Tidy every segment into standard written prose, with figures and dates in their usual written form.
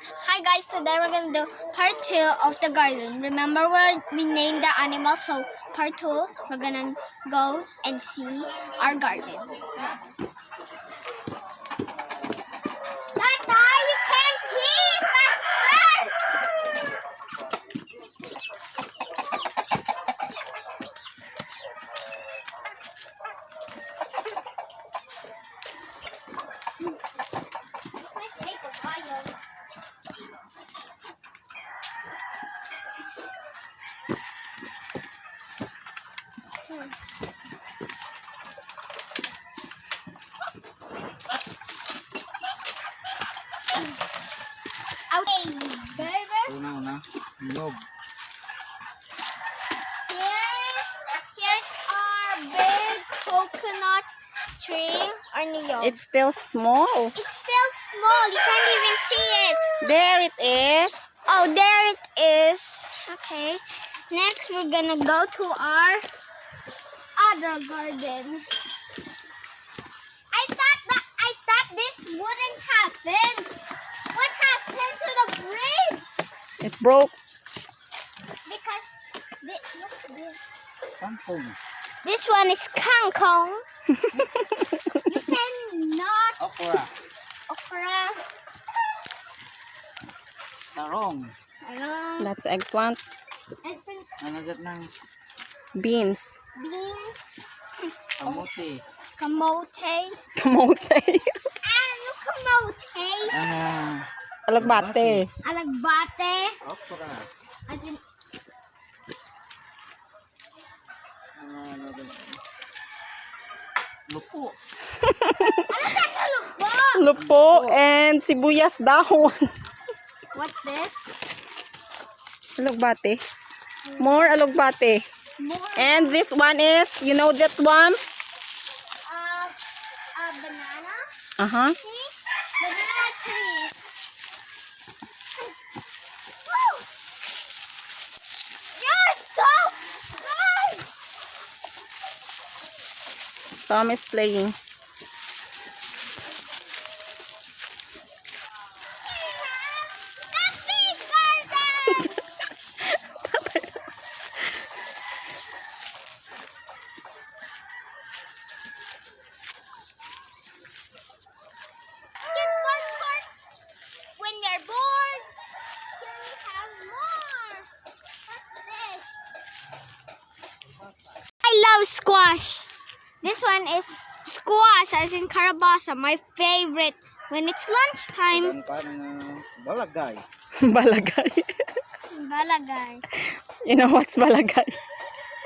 Hi guys, today we're gonna do part 2 of the garden. Remember where we named the animals, so part 2 we're gonna go and see our garden. Tata, you can't pee faster! This might take a while. Okay, baby. Una. Log. Here's our big coconut tree or niyog. It's still small. It's still small. You can't even see it. There it is. Oh, there it is. Okay. Next, we're gonna go to our other garden. I thought this wouldn't happen. What happened to the bridge? It broke. Because what's this? Kampong. This one is kangkong. You cannot Okra. okra. Sarong. That's eggplant. It's in Nanagat ng Beans. beans, kamote. kamote. Kamote. Ano kamote? Alagbate. Alagbate. Okra. As in, Lupo. ano tatalog po? Lupo and sibuyas dahon. What's this? Alagbate. More alagbate. More And this one is, you know that one? banana Uh-huh. tree? Banana tree. Woo! You're so good! Tom is playing. The big garden! Get one more. When you're bored, here we have more. What's this? I love squash. This one is squash, as in carabasa, my favorite. When it's lunchtime, Ang parang balagay. Balagay. balagay. You know what's balagay?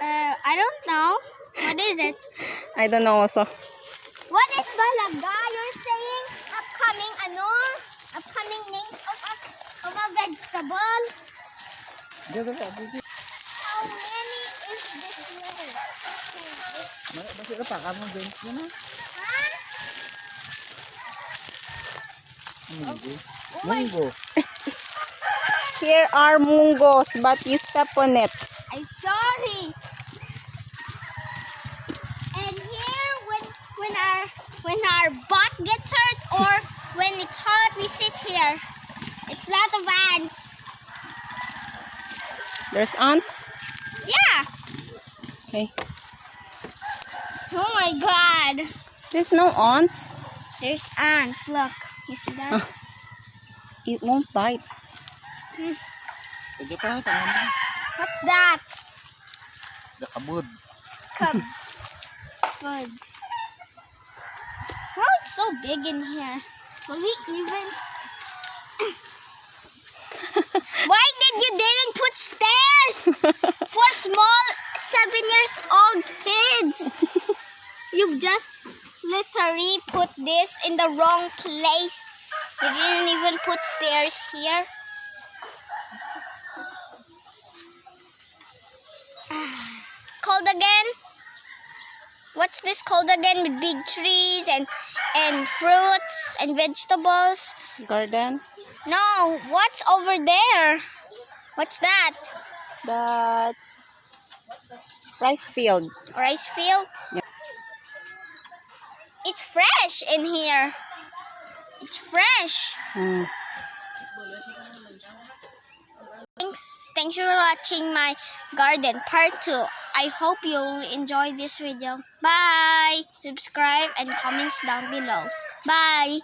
I don't know. What is it? I don't know also. What is balagay? You're saying upcoming name of a vegetable? How many is this letter? Masih ka kamu bench mo na. Huh? Munggo. Here are mungos, but you step on it. I'm sorry. And here, when our butt gets hurt or when it's hot, we sit here. It's a lot of ants. There's ants. Yeah. Okay. Oh my God. There's no ants. There's ants. Look. You see that? It won't bite. Pwede pa, tangan mo. What's that? Kabud. Cub. Good. Wow, it's so big in here. Will we even... Why did you didn't put stairs for small 7-year-old kids? You've just literally put this in the wrong place. You didn't even put stairs here. Called again? What's this called again? With big trees and fruits and vegetables? Garden. No, what's over there? What's that? That's rice field. Rice field? Yeah. It's fresh in here. It's fresh. Hmm. Thanks for watching my garden part 2. I hope you'll enjoy this video. Bye! Subscribe and comments down below. Bye!